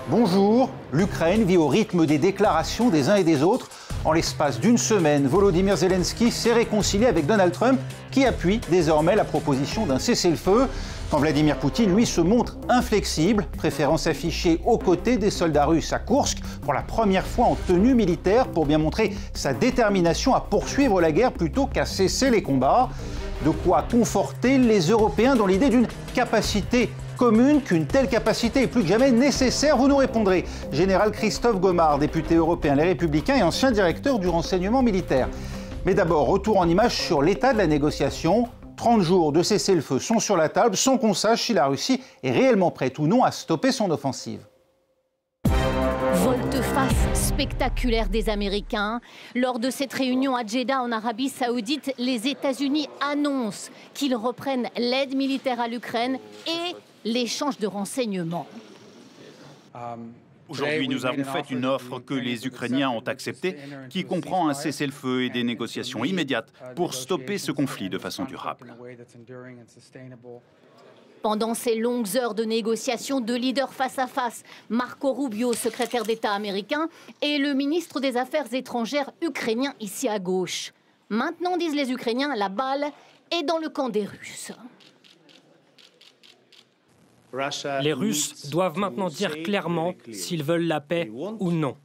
Bonjour, l'Ukraine vit au rythme des déclarations des uns et des autres. En l'espace d'une semaine, Volodymyr Zelensky s'est réconcilié avec Donald Trump, qui appuie désormais la proposition d'un cessez-le-feu. Quand Vladimir Poutine, lui, se montre inflexible, préférant s'afficher aux côtés des soldats russes à Koursk pour la première fois en tenue militaire pour bien montrer sa détermination à poursuivre la guerre plutôt qu'à cesser les combats. De quoi conforter les Européens dans l'idée d'une capacité commune, qu'une telle capacité est plus que jamais nécessaire. Vous nous répondrez. Général Christophe Gomard, député européen Les Républicains et ancien directeur du renseignement militaire. Mais d'abord, retour en images sur l'état de la négociation. 30 jours de cessez-le-feu sont sur la table sans qu'on sache si la Russie est réellement prête ou non à stopper son offensive. Volte-face spectaculaire des Américains. Lors de cette réunion à Jeddah en Arabie Saoudite, les États-Unis annoncent qu'ils reprennent l'aide militaire à l'Ukraine et l'échange de renseignements. Aujourd'hui, nous avons fait une offre que les Ukrainiens ont acceptée, qui comprend un cessez-le-feu et des négociations immédiates pour stopper ce conflit de façon durable. Pendant ces longues heures de négociations, deux leaders face à face, Marco Rubio, secrétaire d'État américain, et le ministre des Affaires étrangères ukrainien ici à gauche. Maintenant, disent les Ukrainiens, la balle est dans le camp des Russes. Les Russes doivent maintenant dire clairement s'ils veulent la paix ou non.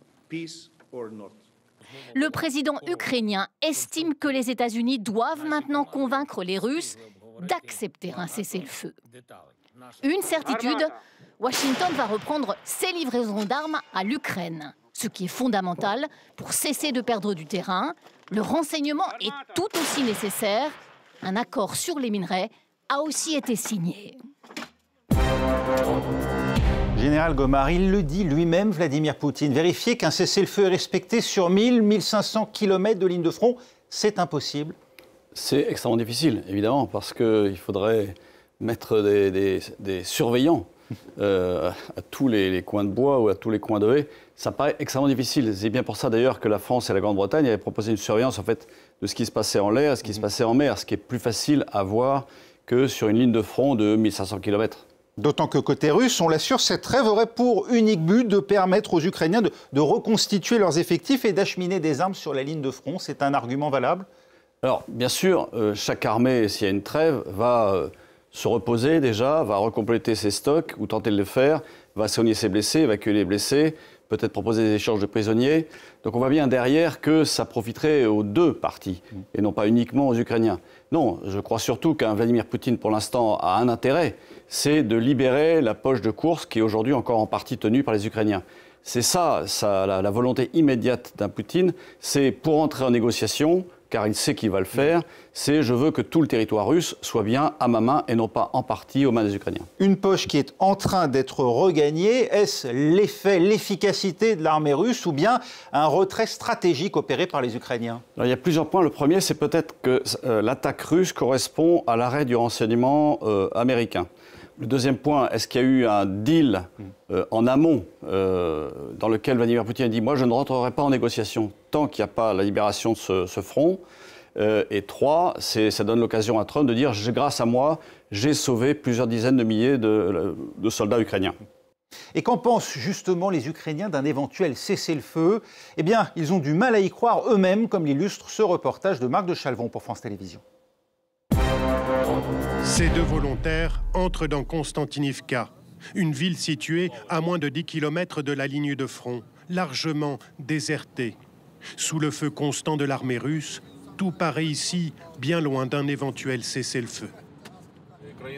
Le président ukrainien estime que les États-Unis doivent maintenant convaincre les Russes d'accepter un cessez-le-feu. Une certitude, Washington va reprendre ses livraisons d'armes à l'Ukraine, ce qui est fondamental pour cesser de perdre du terrain. Le renseignement est tout aussi nécessaire. Un accord sur les minerais a aussi été signé. Général Gomard, il le dit lui-même, Vladimir Poutine. Vérifier qu'un cessez-le-feu est respecté sur 1000-1500 km de ligne de front, c'est impossible. C'est extrêmement difficile, évidemment, parce qu'il faudrait mettre des surveillants à tous les coins de bois ou à tous les coins de haies. Ça paraît extrêmement difficile. C'est bien pour ça, d'ailleurs, que la France et la Grande-Bretagne avaient proposé une surveillance, en fait, de ce qui se passait en l'air et ce qui se passait en mer, ce qui est plus facile à voir que sur une ligne de front de 1500 km. D'autant que côté russe, on l'assure, cette trêve aurait pour unique but de permettre aux Ukrainiens de reconstituer leurs effectifs et d'acheminer des armes sur la ligne de front. C'est un argument valable ? Alors, bien sûr, chaque armée, s'il y a une trêve, va se reposer déjà, va recompléter ses stocks ou tenter de le faire, va soigner ses blessés, évacuer les blessés, peut-être proposer des échanges de prisonniers. Donc on voit bien derrière que ça profiterait aux deux parties et non pas uniquement aux Ukrainiens. Non, je crois surtout qu'un Vladimir Poutine, pour l'instant, a un intérêt, c'est de libérer la poche de Koursk qui est aujourd'hui encore en partie tenue par les Ukrainiens. C'est ça la volonté immédiate d'un Poutine, c'est pour entrer en négociation, car il sait qu'il va le faire, c'est je veux que tout le territoire russe soit bien à ma main et non pas en partie aux mains des Ukrainiens. Une poche qui est en train d'être regagnée, est-ce l'effet, l'efficacité de l'armée russe ou bien un retrait stratégique opéré par les Ukrainiens ? Alors, il y a plusieurs points. Le premier, c'est peut-être que l'attaque russe correspond à l'arrêt du renseignement américain. Le deuxième point, est-ce qu'il y a eu un deal en amont dans lequel Vladimir Poutine a dit « moi, je ne rentrerai pas en négociation tant qu'il n'y a pas la libération de ce front ». Et trois, ça donne l'occasion à Trump de dire « grâce à moi, j'ai sauvé plusieurs dizaines de milliers de soldats ukrainiens ». Et qu'en pensent justement les Ukrainiens d'un éventuel cessez-le-feu ? Eh bien, ils ont du mal à y croire eux-mêmes, comme l'illustre ce reportage de Marc de Chalvon pour France Télévisions. Ces deux volontaires entrent dans Konstantinivka, une ville située à moins de 10 km de la ligne de front, largement désertée. Sous le feu constant de l'armée russe, tout paraît ici bien loin d'un éventuel cessez-le-feu.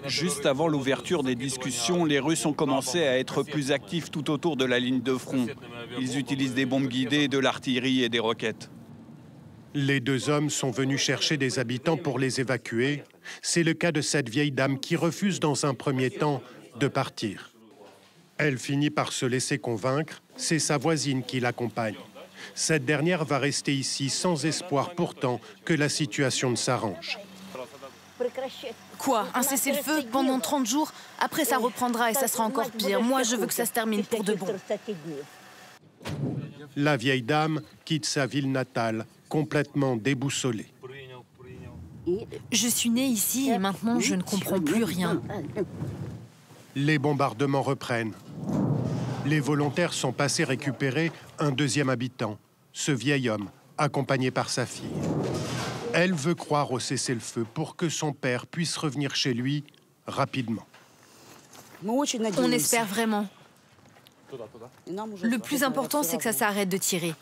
Juste avant l'ouverture des discussions, les Russes ont commencé à être plus actifs tout autour de la ligne de front. Ils utilisent des bombes guidées, de l'artillerie et des roquettes. Les deux hommes sont venus chercher des habitants pour les évacuer. C'est le cas de cette vieille dame qui refuse dans un premier temps de partir. Elle finit par se laisser convaincre, c'est sa voisine qui l'accompagne. Cette dernière va rester ici sans espoir pourtant que la situation ne s'arrange. Quoi? Un cessez-le-feu pendant 30 jours? Après, ça reprendra et ça sera encore pire. Moi, je veux que ça se termine pour de bon. La vieille dame quitte sa ville natale, complètement déboussolée. Je suis née ici et maintenant, je ne comprends plus rien. Les bombardements reprennent. Les volontaires sont passés récupérer un deuxième habitant, ce vieil homme, accompagné par sa fille. Elle veut croire au cessez-le-feu pour que son père puisse revenir chez lui rapidement. On espère vraiment. Le plus important, c'est que ça s'arrête de tirer.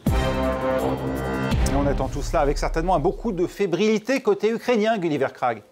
Et on attend tout cela avec certainement beaucoup de fébrilité côté ukrainien, Gulliver Krag.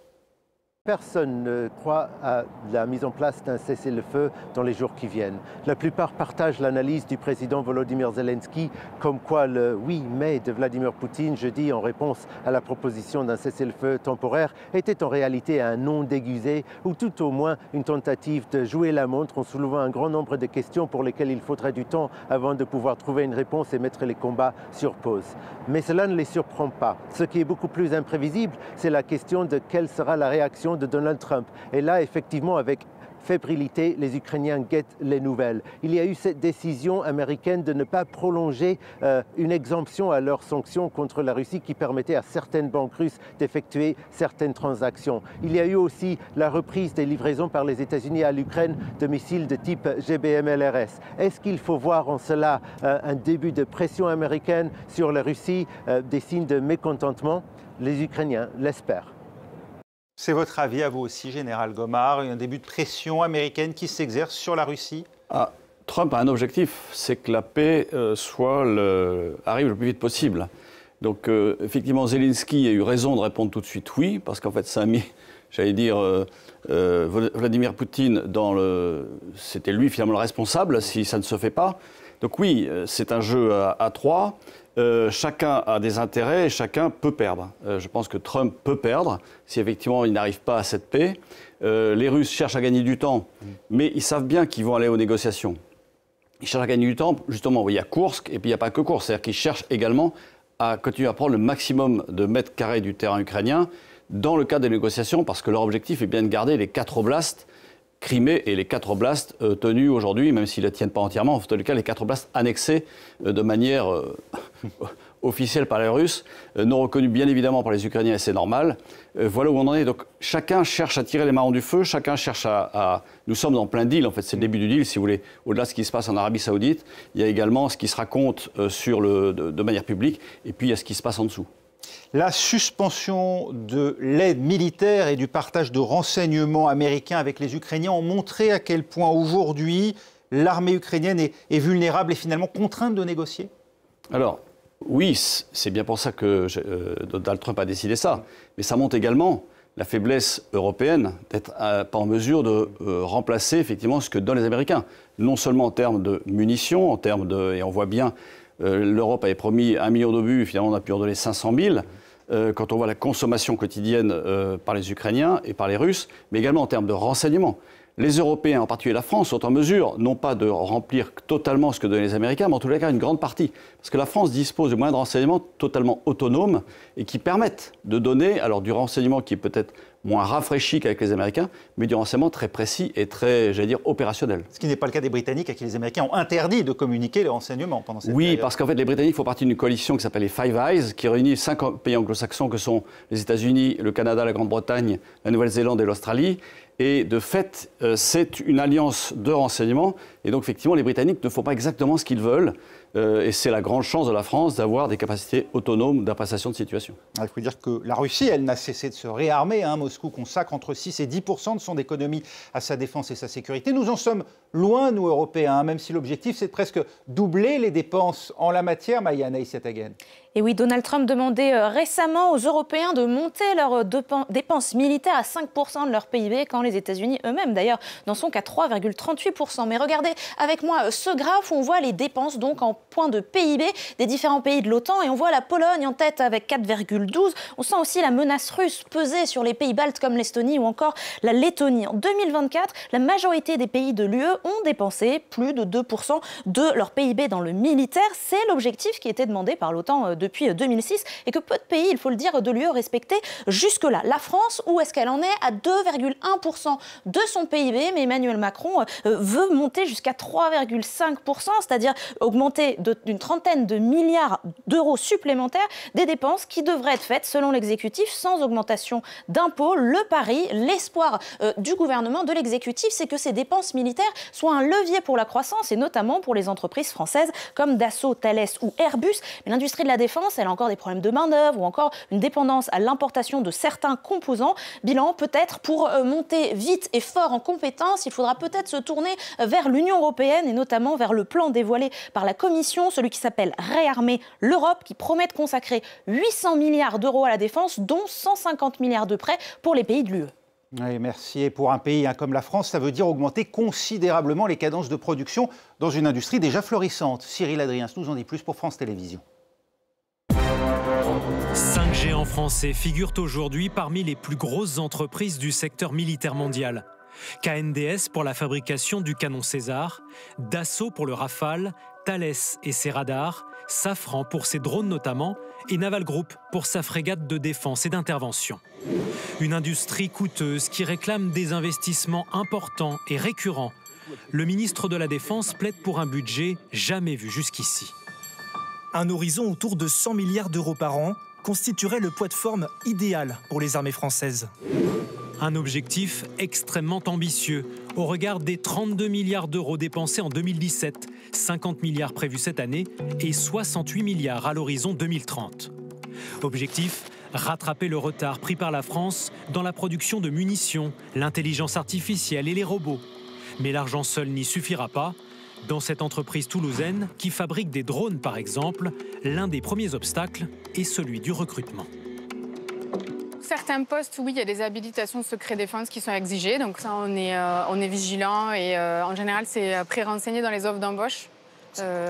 Personne ne croit à la mise en place d'un cessez-le-feu dans les jours qui viennent. La plupart partagent l'analyse du président Volodymyr Zelensky, comme quoi le 8 mai de Vladimir Poutine, jeudi, en réponse à la proposition d'un cessez-le-feu temporaire, était en réalité un non déguisé, ou tout au moins une tentative de jouer la montre en soulevant un grand nombre de questions pour lesquelles il faudrait du temps avant de pouvoir trouver une réponse et mettre les combats sur pause. Mais cela ne les surprend pas. Ce qui est beaucoup plus imprévisible, c'est la question de quelle sera la réaction de Donald Trump. Et là, effectivement, avec fébrilité, les Ukrainiens guettent les nouvelles. Il y a eu cette décision américaine de ne pas prolonger une exemption à leurs sanctions contre la Russie qui permettait à certaines banques russes d'effectuer certaines transactions. Il y a eu aussi la reprise des livraisons par les États-Unis à l'Ukraine de missiles de type GBM-LRS. Est-ce qu'il faut voir en cela un début de pression américaine sur la Russie, des signes de mécontentement? Les Ukrainiens l'espèrent. C'est votre avis à vous aussi, Général Gomard, un début de pression américaine qui s'exerce sur la Russie? Trump a un objectif, c'est que la paix arrive le plus vite possible. Donc effectivement, Zelensky a eu raison de répondre tout de suite oui, parce qu'en fait ça a mis, j'allais dire, Vladimir Poutine c'était lui finalement le responsable si ça ne se fait pas. Donc oui, c'est un jeu à trois. Chacun a des intérêts et chacun peut perdre. Je pense que Trump peut perdre si effectivement il n'arrive pas à cette paix. Les Russes cherchent à gagner du temps, mais ils savent bien qu'ils vont aller aux négociations. Ils cherchent à gagner du temps, justement, il y a Koursk et puis il n'y a pas que Koursk. C'est-à-dire qu'ils cherchent également à continuer à prendre le maximum de mètres carrés du terrain ukrainien dans le cadre des négociations, parce que leur objectif est bien de garder les 4 oblasts Crimée et les 4 oblasts tenus aujourd'hui, même s'ils ne les tiennent pas entièrement, en tout cas les 4 oblasts annexés de manière officielle par les Russes, non reconnus bien évidemment par les Ukrainiens et c'est normal. Voilà où on en est. Donc chacun cherche à tirer les marrons du feu, chacun cherche à... Nous sommes en plein deal, en fait c'est le début du deal, si vous voulez. Au-delà de ce qui se passe en Arabie Saoudite, il y a également ce qui se raconte de manière publique et puis il y a ce qui se passe en dessous. La suspension de l'aide militaire et du partage de renseignements américains avec les Ukrainiens ont montré à quel point aujourd'hui l'armée ukrainienne est vulnérable et finalement contrainte de négocier? Alors, oui, c'est bien pour ça que Donald Trump a décidé ça. Mais ça montre également la faiblesse européenne d'être pas en mesure de remplacer effectivement ce que donnent les Américains. Non seulement en termes de munitions, et on voit bien... l'Europe avait promis 1 million d'obus, finalement on a pu en donner 500 000. Quand on voit la consommation quotidienne par les Ukrainiens et par les Russes, mais également en termes de renseignements. Les Européens, en particulier la France, sont en mesure, non pas de remplir totalement ce que donnent les Américains, mais en tous les cas une grande partie. Parce que la France dispose de moyens de renseignement totalement autonomes et qui permettent de donner, alors du renseignement qui est peut-être moins rafraîchi qu'avec les Américains, mais du renseignement très précis et très, j'allais dire, opérationnel. Ce qui n'est pas le cas des Britanniques, à qui les Américains ont interdit de communiquer les renseignements pendant cette période. Oui, parce qu'en fait, les Britanniques font partie d'une coalition qui s'appelle les Five Eyes, qui réunit 5 pays anglo-saxons que sont les États-Unis, le Canada, la Grande-Bretagne, la Nouvelle-Zélande et l'Australie. Et de fait, c'est une alliance de renseignement. Et donc, effectivement, les Britanniques ne font pas exactement ce qu'ils veulent. Et c'est la grande chance de la France d'avoir des capacités autonomes d'appréciation de situation. Il faut dire que la Russie, elle n'a cessé de se réarmer. Moscou consacre entre 6 et 10% de son économie à sa défense et sa sécurité. Nous en sommes loin, nous, Européens, même si l'objectif, c'est de presque doubler les dépenses en la matière, Maya Naissiatagen. Et oui, Donald Trump demandait récemment aux Européens de monter leurs dépenses militaires à 5% de leur PIB, quand les États-Unis eux-mêmes, d'ailleurs, n'en sont qu'à 3,38%. Mais regardez avec moi ce graphe où on voit les dépenses donc en point de PIB des différents pays de l'OTAN. Et on voit la Pologne en tête avec 4,12. On sent aussi la menace russe peser sur les pays baltes comme l'Estonie ou encore la Lettonie. En 2024, la majorité des pays de l'UE ont dépensé plus de 2% de leur PIB dans le militaire. C'est l'objectif qui était demandé par l'OTAN depuis 2006 et que peu de pays, il faut le dire, de l'UE respectaient jusque-là. La France, où est-ce qu'elle en est? À 2,1% de son PIB, mais Emmanuel Macron veut monter jusqu'à 3,5%, c'est-à-dire augmenter d'une trentaine de milliards d'euros supplémentaires, des dépenses qui devraient être faites, selon l'exécutif, sans augmentation d'impôts. Le pari, l'espoir du gouvernement, de l'exécutif, c'est que ces dépenses militaires soient un levier pour la croissance, et notamment pour les entreprises françaises comme Dassault, Thales ou Airbus. Mais l'industrie de la défense, elle a encore des problèmes de main-d'œuvre ou encore une dépendance à l'importation de certains composants. Bilan, peut-être pour monter vite et fort en compétences, il faudra peut-être se tourner vers l'Union européenne et notamment vers le plan dévoilé par la Commission, celui qui s'appelle Réarmer l'Europe, qui promet de consacrer 800 milliards d'euros à la défense, dont 150 milliards de prêts pour les pays de l'UE. Oui, merci. Et pour un pays comme la France, ça veut dire augmenter considérablement les cadences de production dans une industrie déjà florissante. Cyril Adriens nous en dit plus pour France Télévisions. 5 géants français figurent aujourd'hui parmi les plus grosses entreprises du secteur militaire mondial. KNDS pour la fabrication du canon César, Dassault pour le Rafale, Thales et ses radars, Safran pour ses drones notamment, et Naval Group pour sa frégate de défense et d'intervention. Une industrie coûteuse qui réclame des investissements importants et récurrents. Le ministre de la Défense plaide pour un budget jamais vu jusqu'ici. Un horizon autour de 100 milliards d'euros par an constituerait le poids de forme idéal pour les armées françaises. Un objectif extrêmement ambitieux au regard des 32 milliards d'euros dépensés en 2017, 50 milliards prévus cette année et 68 milliards à l'horizon 2030. Objectif, rattraper le retard pris par la France dans la production de munitions, l'intelligence artificielle et les robots. Mais l'argent seul n'y suffira pas. Dans cette entreprise toulousaine qui fabrique des drones par exemple, l'un des premiers obstacles est celui du recrutement. Certains postes, oui, il y a des habilitations de secret défense qui sont exigées, donc ça on est vigilant et en général c'est pré-renseigné dans les offres d'embauche.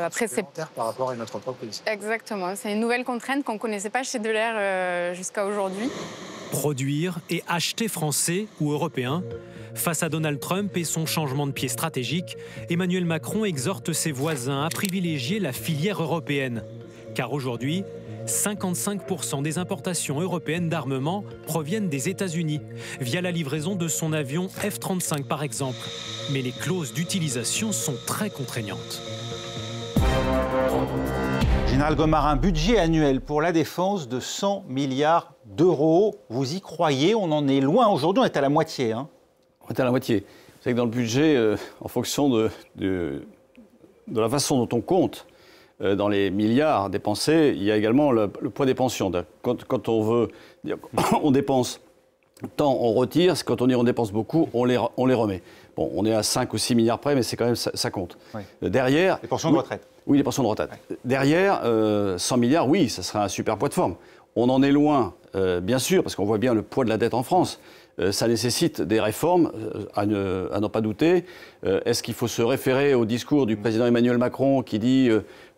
Après c'est par rapport à notre entreprise. Exactement, c'est une nouvelle contrainte qu'on ne connaissait pas chez Delair jusqu'à aujourd'hui. Produire et acheter français ou européen. Face à Donald Trump et son changement de pied stratégique, Emmanuel Macron exhorte ses voisins à privilégier la filière européenne. Car aujourd'hui, 55% des importations européennes d'armement proviennent des États-Unis, via la livraison de son avion F-35 par exemple. Mais les clauses d'utilisation sont très contraignantes. Général Gomard, un budget annuel pour la défense de 100 milliards d'euros. Vous y croyez? On en est loin aujourd'hui, on est à la moitié. On est à la moitié. Vous savez que dans le budget, en fonction de la façon dont on compte, dans les milliards dépensés, il y a également le poids des pensions. Quand on veut dire on dépense tant, on retire. Quand on dit on dépense beaucoup, on les remet. Bon, on est à 5 ou 6 milliards près, mais c'est quand même ça compte. Oui. Derrière, les pensions de retraite. Oui, les pensions de retraite. Ouais. Derrière, 100 milliards, oui, ça serait un super poids de forme. On en est loin, bien sûr, parce qu'on voit bien le poids de la dette en France. Ça nécessite des réformes, à n'en pas douter. Est-ce qu'il faut se référer au discours du président Emmanuel Macron qui dit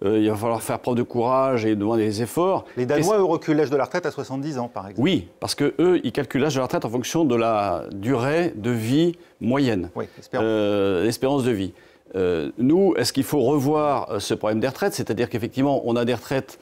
il va falloir faire preuve de courage et demander des efforts? Les Danois, eux, reculent l'âge de la retraite à 70 ans, par exemple. Oui, parce qu'eux, ils calculent l'âge de la retraite en fonction de la durée de vie moyenne, oui, l'espérance de vie. Nous, est-ce qu'il faut revoir ce problème des retraites? C'est-à-dire qu'effectivement, on a des retraites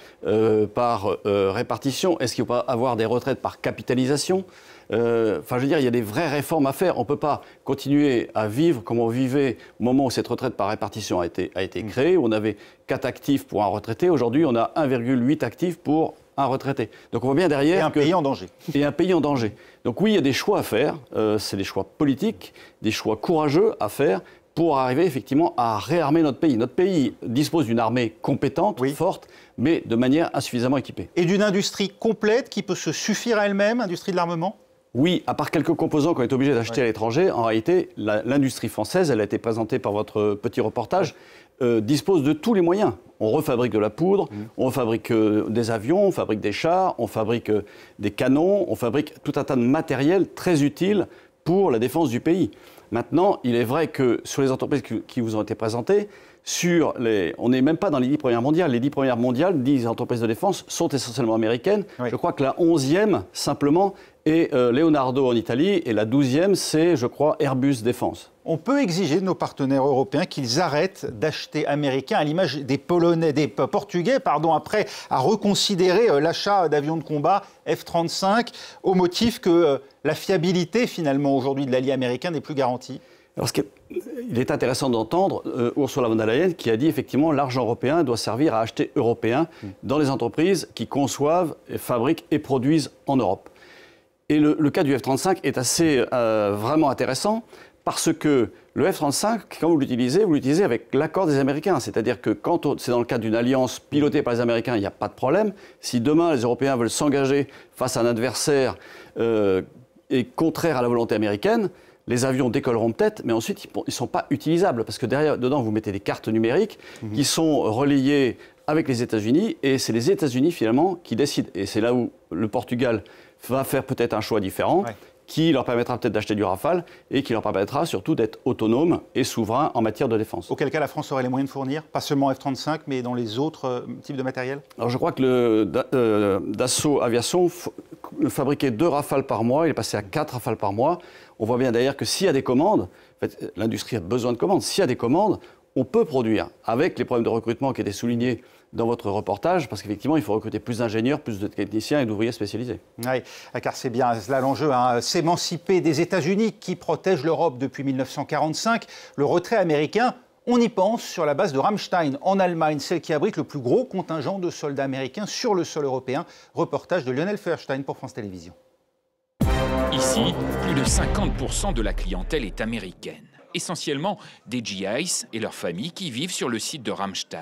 par répartition. Est-ce qu'il ne faut pas avoir des retraites par capitalisation? Enfin, je veux dire, il y a des vraies réformes à faire. On ne peut pas continuer à vivre comme on vivait au moment où cette retraite par répartition a été créée. On avait 4 actifs pour un retraité. Aujourd'hui, on a 1,8 actifs pour un retraité. Donc on voit bien derrière... Et un pays en danger. Et un pays en danger. Donc oui, il y a des choix à faire. C'est des choix politiques, des choix courageux à faire pour arriver effectivement à réarmer notre pays. Notre pays dispose d'une armée compétente, forte, mais de manière insuffisamment équipée. Et d'une industrie complète qui peut se suffire à elle-même, industrie de l'armement? Oui, à part quelques composants qu'on est obligé d'acheter à l'étranger, en réalité, l'industrie française, elle a été présentée par votre petit reportage, dispose de tous les moyens. On refabrique de la poudre, on fabrique des avions, on fabrique des chars, on fabrique des canons, on fabrique tout un tas de matériel très utile pour la défense du pays. Maintenant, il est vrai que sur les entreprises qui vous ont été présentées, on n'est même pas dans les 10 premières mondiales. Les 10 premières mondiales, 10 entreprises de défense, sont essentiellement américaines. Oui. Je crois que la 11e, simplement, est Leonardo en Italie, et la 12e, c'est, je crois, Airbus Défense. On peut exiger de nos partenaires européens qu'ils arrêtent d'acheter américains, à l'image des Portugais, après à reconsidérer l'achat d'avions de combat F-35, au motif que la fiabilité, finalement, aujourd'hui, de l'allié américain n'est plus garantie. Alors, il est intéressant d'entendre Ursula von der Leyen qui a dit effectivement l'argent européen doit servir à acheter européen dans les entreprises qui conçoivent, fabriquent et produisent en Europe. Et le cas du F-35 est assez vraiment intéressant parce que le F-35, quand vous l'utilisez avec l'accord des Américains. C'est-à-dire que quand c'est dans le cadre d'une alliance pilotée par les Américains, il n'y a pas de problème. Si demain les Européens veulent s'engager face à un adversaire et contraire à la volonté américaine, les avions décolleront peut-être, mais ensuite ils ne sont pas utilisables parce que dedans vous mettez des cartes numériques qui sont relayées avec les États-Unis et c'est les États-Unis finalement qui décident. Et c'est là où le Portugal va faire peut-être un choix différent qui leur permettra peut-être d'acheter du Rafale et qui leur permettra surtout d'être autonome et souverain en matière de défense. Auquel cas la France aurait les moyens de fournir, pas seulement F-35, mais dans les autres types de matériel? Alors je crois que Dassault Aviation fabriquait 2 Rafales par mois, il est passé à 4 Rafales par mois. On voit bien d'ailleurs que s'il y a des commandes, en fait, l'industrie a besoin de commandes, s'il y a des commandes, on peut produire, avec les problèmes de recrutement qui étaient soulignés dans votre reportage, parce qu'effectivement, il faut recruter plus d'ingénieurs, plus de techniciens et d'ouvriers spécialisés. Oui, car c'est bien là l'enjeu, s'émanciper des États-Unis qui protègent l'Europe depuis 1945. Le retrait américain, on y pense sur la base de Ramstein, en Allemagne, celle qui abrite le plus gros contingent de soldats américains sur le sol européen. Reportage de Lionel Feuerstein pour France Télévisions. Ici, plus de 50% de la clientèle est américaine. Essentiellement des GIs et leurs familles qui vivent sur le site de Ramstein.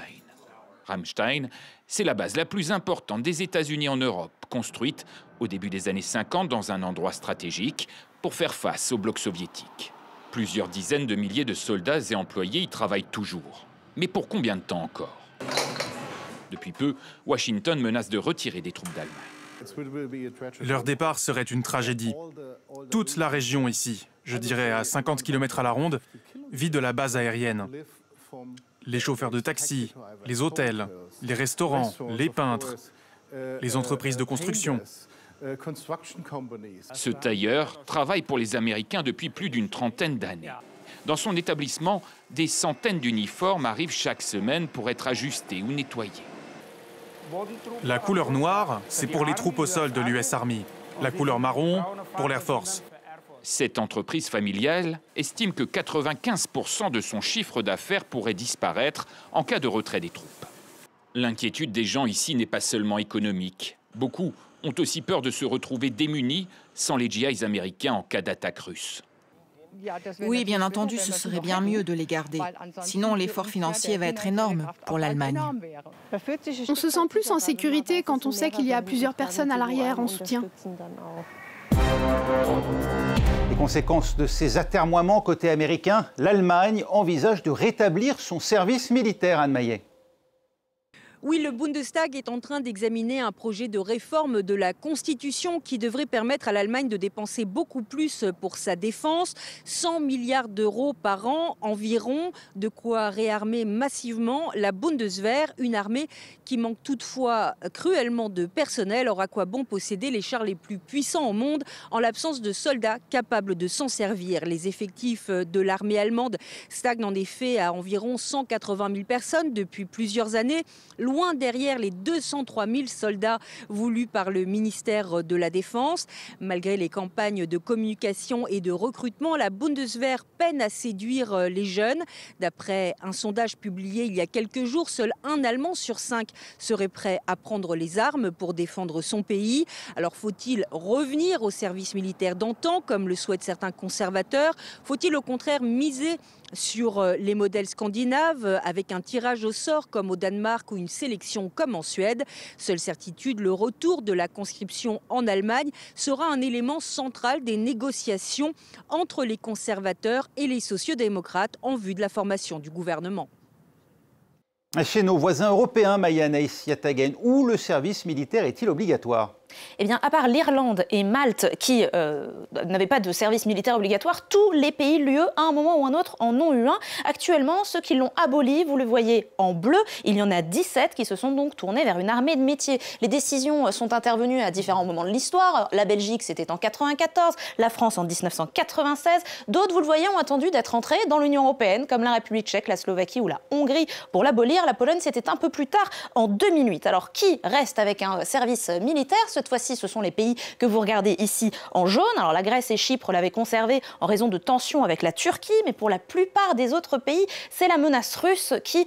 Ramstein, c'est la base la plus importante des États-Unis en Europe, construite au début des années 50 dans un endroit stratégique pour faire face au bloc soviétique. Plusieurs dizaines de milliers de soldats et employés y travaillent toujours. Mais pour combien de temps encore? Depuis peu, Washington menace de retirer des troupes d'Allemagne. Leur départ serait une tragédie. Toute la région ici, je dirais à 50 km à la ronde, vit de la base aérienne. Les chauffeurs de taxi, les hôtels, les restaurants, les peintres, les entreprises de construction. Ce tailleur travaille pour les Américains depuis plus d'une trentaine d'années. Dans son établissement, des centaines d'uniformes arrivent chaque semaine pour être ajustés ou nettoyés. La couleur noire, c'est pour les troupes au sol de l'US Army. La couleur marron, pour l'Air Force. Cette entreprise familiale estime que 95% de son chiffre d'affaires pourrait disparaître en cas de retrait des troupes. L'inquiétude des gens ici n'est pas seulement économique. Beaucoup ont aussi peur de se retrouver démunis sans les GIs américains en cas d'attaque russe. Oui, bien entendu, ce serait bien mieux de les garder. Sinon, l'effort financier va être énorme pour l'Allemagne. On se sent plus en sécurité quand on sait qu'il y a plusieurs personnes à l'arrière en soutien. Les conséquences de ces atermoiements côté américain, l'Allemagne envisage de rétablir son service militaire, Anne Maillet. Oui, le Bundestag est en train d'examiner un projet de réforme de la Constitution qui devrait permettre à l'Allemagne de dépenser beaucoup plus pour sa défense. 100 milliards d'euros par an environ, de quoi réarmer massivement la Bundeswehr, une armée qui manque toutefois cruellement de personnel. Or, à quoi bon posséder les chars les plus puissants au monde en l'absence de soldats capables de s'en servir? Les effectifs de l'armée allemande stagnent en effet à environ 180 000 personnes depuis plusieurs années, loin derrière les 203 000 soldats voulus par le ministère de la Défense. Malgré les campagnes de communication et de recrutement, la Bundeswehr peine à séduire les jeunes. D'après un sondage publié il y a quelques jours, seul un Allemand sur 5 serait prêt à prendre les armes pour défendre son pays. Alors faut-il revenir au service militaire d'antan, comme le souhaitent certains conservateurs? Faut-il au contraire miser sur les modèles scandinaves avec un tirage au sort comme au Danemark ou une sélection comme en Suède? Seule certitude, le retour de la conscription en Allemagne sera un élément central des négociations entre les conservateurs et les sociodémocrates en vue de la formation du gouvernement. Chez nos voisins européens, Anaïs Yatagen, où le service militaire est-il obligatoire? Eh bien, à part l'Irlande et Malte qui n'avaient pas de service militaire obligatoire, tous les pays de l'UE, à un moment ou un autre, en ont eu un. Actuellement, ceux qui l'ont aboli, vous le voyez en bleu, il y en a 17 qui se sont donc tournés vers une armée de métier. Les décisions sont intervenues à différents moments de l'histoire. La Belgique, c'était en 1994, la France en 1996. D'autres, vous le voyez, ont attendu d'être entrés dans l'Union européenne, comme la République tchèque, la Slovaquie ou la Hongrie. Pour l'abolir, la Pologne, c'était un peu plus tard, en 2008. Alors, qui reste avec un service militaire? Cette fois-ci, ce sont les pays que vous regardez ici en jaune. Alors la Grèce et Chypre l'avaient conservé en raison de tensions avec la Turquie, mais pour la plupart des autres pays, c'est la menace russe qui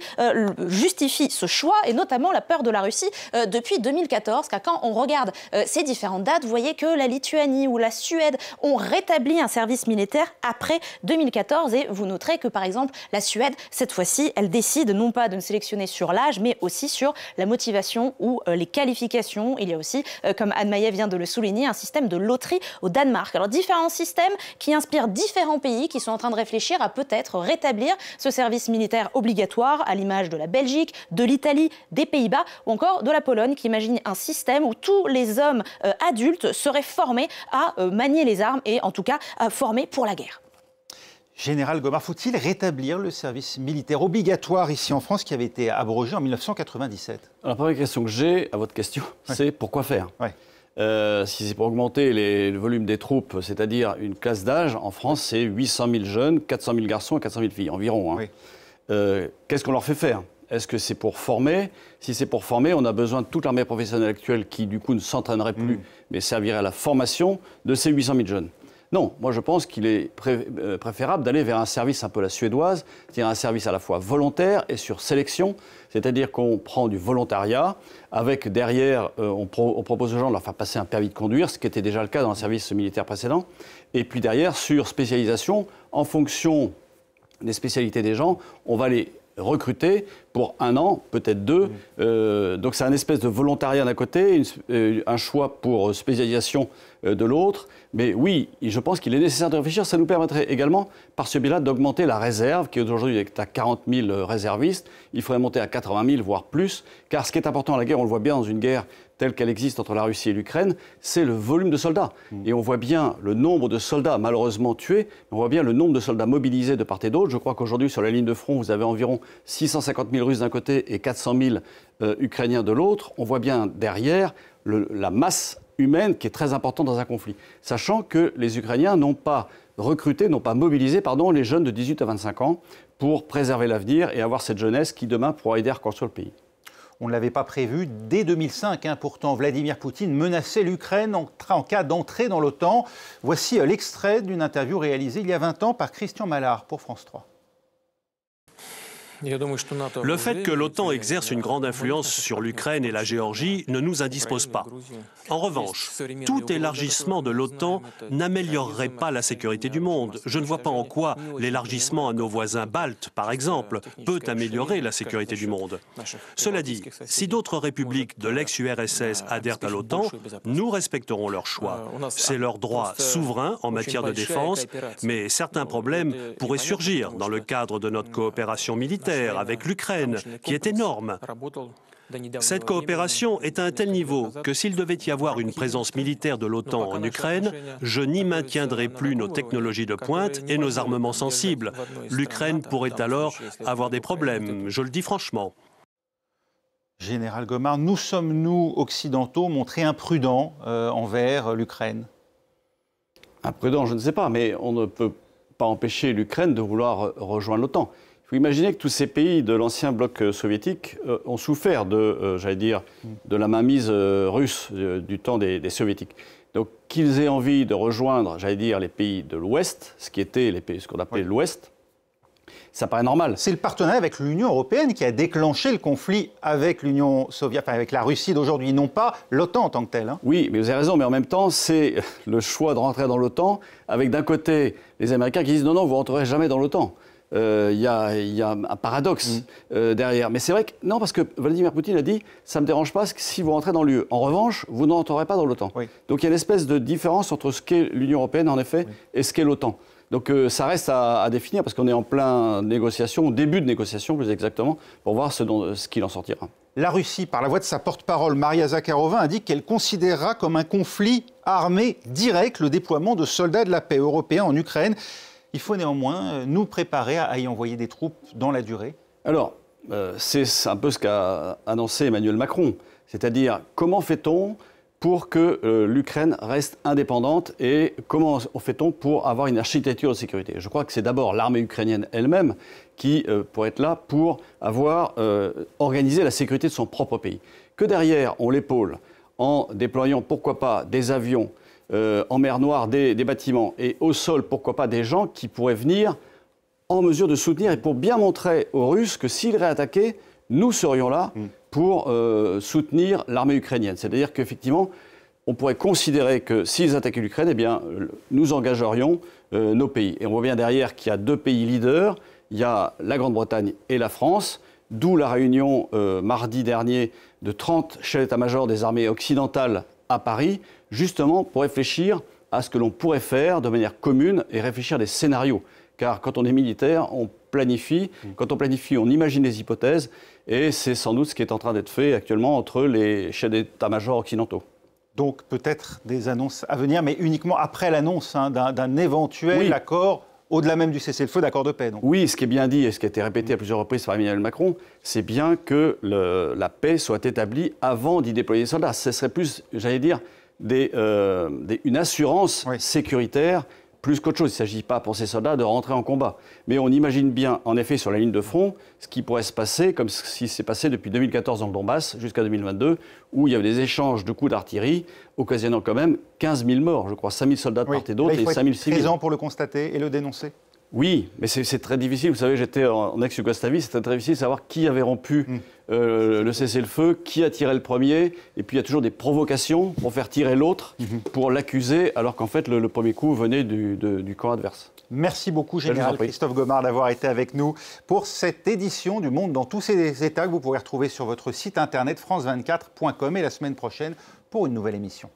justifie ce choix, et notamment la peur de la Russie depuis 2014, car quand on regarde ces différentes dates, vous voyez que la Lituanie ou la Suède ont rétabli un service militaire après 2014, et vous noterez que par exemple la Suède, cette fois-ci, elle décide non pas de ne sélectionner sur l'âge, mais aussi sur la motivation ou les qualifications. Il y a aussi, comme Anne Maillet vient de le souligner, un système de loterie au Danemark. Alors différents systèmes qui inspirent différents pays qui sont en train de réfléchir à peut-être rétablir ce service militaire obligatoire, à l'image de la Belgique, de l'Italie, des Pays-Bas ou encore de la Pologne, qui imagine un système où tous les hommes adultes seraient formés à manier les armes et en tout cas formés pour la guerre. Général Gomard, faut-il rétablir le service militaire obligatoire ici en France qui avait été abrogé en 1997 ? Alors, la première question que j'ai à votre question, c'est pourquoi faire ? Si c'est pour augmenter le volume des troupes, c'est-à-dire une classe d'âge, en France, c'est 800 000 jeunes, 400 000 garçons et 400 000 filles environ. Qu'est-ce qu'on leur fait faire ? Est-ce que c'est pour former ? Si c'est pour former, on a besoin de toute l'armée professionnelle actuelle qui, du coup, ne s'entraînerait plus, mais servirait à la formation de ces 800 000 jeunes. Non, moi je pense qu'il est préférable d'aller vers un service un peu la suédoise, c'est-à-dire un service à la fois volontaire et sur sélection, c'est-à-dire qu'on prend du volontariat, avec derrière, on propose aux gens de leur faire passer un permis de conduire, ce qui était déjà le cas dans le service militaire précédent, et puis derrière, sur spécialisation, en fonction des spécialités des gens, on va les recruter pour 1 an, peut-être 2. Donc c'est un espèce de volontariat d'un côté, un choix pour spécialisation de l'autre. Mais oui, je pense qu'il est nécessaire de réfléchir. Ça nous permettrait également, par ce biais-là, d'augmenter la réserve, qui aujourd'hui est à 40 000 réservistes. Il faudrait monter à 80 000, voire plus. Car ce qui est important à la guerre, on le voit bien dans une guerre telle qu'elle existe entre la Russie et l'Ukraine, c'est le volume de soldats. Et on voit bien le nombre de soldats malheureusement tués, on voit bien le nombre de soldats mobilisés de part et d'autre. Je crois qu'aujourd'hui, sur la ligne de front, vous avez environ 650 000 Russes d'un côté et 400 000 Ukrainiens de l'autre. On voit bien derrière la masse humaine qui est très importante dans un conflit. Sachant que les Ukrainiens n'ont pas recruté, n'ont pas mobilisé, les jeunes de 18 à 25 ans pour préserver l'avenir et avoir cette jeunesse qui demain pourra aider à reconstruire le pays. On ne l'avait pas prévu dès 2005. Pourtant, Vladimir Poutine menaçait l'Ukraine en cas d'entrée dans l'OTAN. Voici l'extrait d'une interview réalisée il y a 20 ans par Christian Mallard pour France 3. Le fait que l'OTAN exerce une grande influence sur l'Ukraine et la Géorgie ne nous indispose pas. En revanche, tout élargissement de l'OTAN n'améliorerait pas la sécurité du monde. Je ne vois pas en quoi l'élargissement à nos voisins baltes, par exemple, peut améliorer la sécurité du monde. Cela dit, si d'autres républiques de l'ex-URSS adhèrent à l'OTAN, nous respecterons leur choix. C'est leur droit souverain en matière de défense, mais certains problèmes pourraient surgir dans le cadre de notre coopération militaire avec l'Ukraine, qui est énorme. Cette coopération est à un tel niveau que s'il devait y avoir une présence militaire de l'OTAN en Ukraine, je n'y maintiendrai plus nos technologies de pointe et nos armements sensibles. L'Ukraine pourrait alors avoir des problèmes, je le dis franchement. Général Gomard, nous sommes, nous, occidentaux, montrés imprudents envers l'Ukraine? Imprudents, je ne sais pas, mais on ne peut pas empêcher l'Ukraine de vouloir rejoindre l'OTAN. Il faut imaginer que tous ces pays de l'ancien bloc soviétique ont souffert de la mainmise russe du temps des soviétiques. Donc qu'ils aient envie de rejoindre, les pays de l'Ouest, ce qu'on appelait l'Ouest, ça paraît normal. C'est le partenariat avec l'Union européenne qui a déclenché le conflit avec l'Union soviétique, avec la Russie d'aujourd'hui, non pas l'OTAN en tant que telle. Oui, mais vous avez raison, mais en même temps, c'est le choix de rentrer dans l'OTAN, avec d'un côté les Américains qui disent non, vous ne rentrerez jamais dans l'OTAN. Il y a un paradoxe derrière. Mais c'est vrai que, non, parce que Vladimir Poutine a dit ça ne me dérange pas si vous rentrez dans l'UE. En revanche, vous ne rentrerez pas dans l'OTAN. Donc il y a une espèce de différence entre ce qu'est l'Union européenne, en effet, et ce qu'est l'OTAN. Donc ça reste à définir, parce qu'on est en plein négociation, début de négociation plus exactement, pour voir ce qu'il en sortira. La Russie, par la voix de sa porte-parole, Maria Zakharova, indique qu'elle considérera comme un conflit armé direct le déploiement de soldats de la paix européens en Ukraine. Il faut néanmoins nous préparer à y envoyer des troupes dans la durée. Alors, c'est un peu ce qu'a annoncé Emmanuel Macron. C'est-à-dire, comment fait-on pour que l'Ukraine reste indépendante et comment fait-on pour avoir une architecture de sécurité? Je crois que c'est d'abord l'armée ukrainienne elle-même qui pourrait être là pour avoir organisé la sécurité de son propre pays. Que derrière, on l'épaule en déployant, pourquoi pas, des avions, en mer Noire, des bâtiments, et au sol, pourquoi pas, des gens qui pourraient venir en mesure de soutenir, et pour bien montrer aux Russes que s'ils réattaquaient, nous serions là pour soutenir l'armée ukrainienne. C'est-à-dire qu'effectivement, on pourrait considérer que s'ils attaquaient l'Ukraine, eh bien, nous engagerions nos pays. Et on voit bien derrière qu'il y a 2 pays leaders, il y a la Grande-Bretagne et la France, d'où la réunion mardi dernier de 30 chefs d'état-major des armées occidentales à Paris, justement pour réfléchir à ce que l'on pourrait faire de manière commune et réfléchir à des scénarios. Car quand on est militaire, on planifie. Quand on planifie, on imagine des hypothèses. Et c'est sans doute ce qui est en train d'être fait actuellement entre les chefs d'état-major occidentaux. Donc peut-être des annonces à venir, mais uniquement après l'annonce d'un éventuel accord, au-delà même du cessez-le-feu, d'accord de paix. Donc. Oui, ce qui est bien dit et ce qui a été répété à plusieurs reprises par Emmanuel Macron, c'est bien que la paix soit établie avant d'y déployer des soldats. Ce serait plus, j'allais dire, une assurance sécuritaire plus qu'autre chose. Il ne s'agit pas pour ces soldats de rentrer en combat. Mais on imagine bien, en effet, sur la ligne de front, ce qui pourrait se passer, comme ce qui s'est passé depuis 2014 dans le Donbass jusqu'à 2022, où il y avait des échanges de coups d'artillerie, occasionnant quand même 15 000 morts, je crois, 5 000 soldats de part et d'autre, et 5 000 civils. Il faut être présent pour le constater et le dénoncer. Oui, mais c'est très difficile. Vous savez, j'étais en ex-Yougoslavie, c'était très difficile de savoir qui avait rompu le cessez-le-feu, qui a tiré le premier. Et puis il y a toujours des provocations pour faire tirer l'autre, pour l'accuser, alors qu'en fait le premier coup venait du camp adverse. Merci beaucoup, Général Christophe Gomard, d'avoir été avec nous pour cette édition du Monde dans tous ses états que vous pourrez retrouver sur votre site internet france24.com et la semaine prochaine pour une nouvelle émission.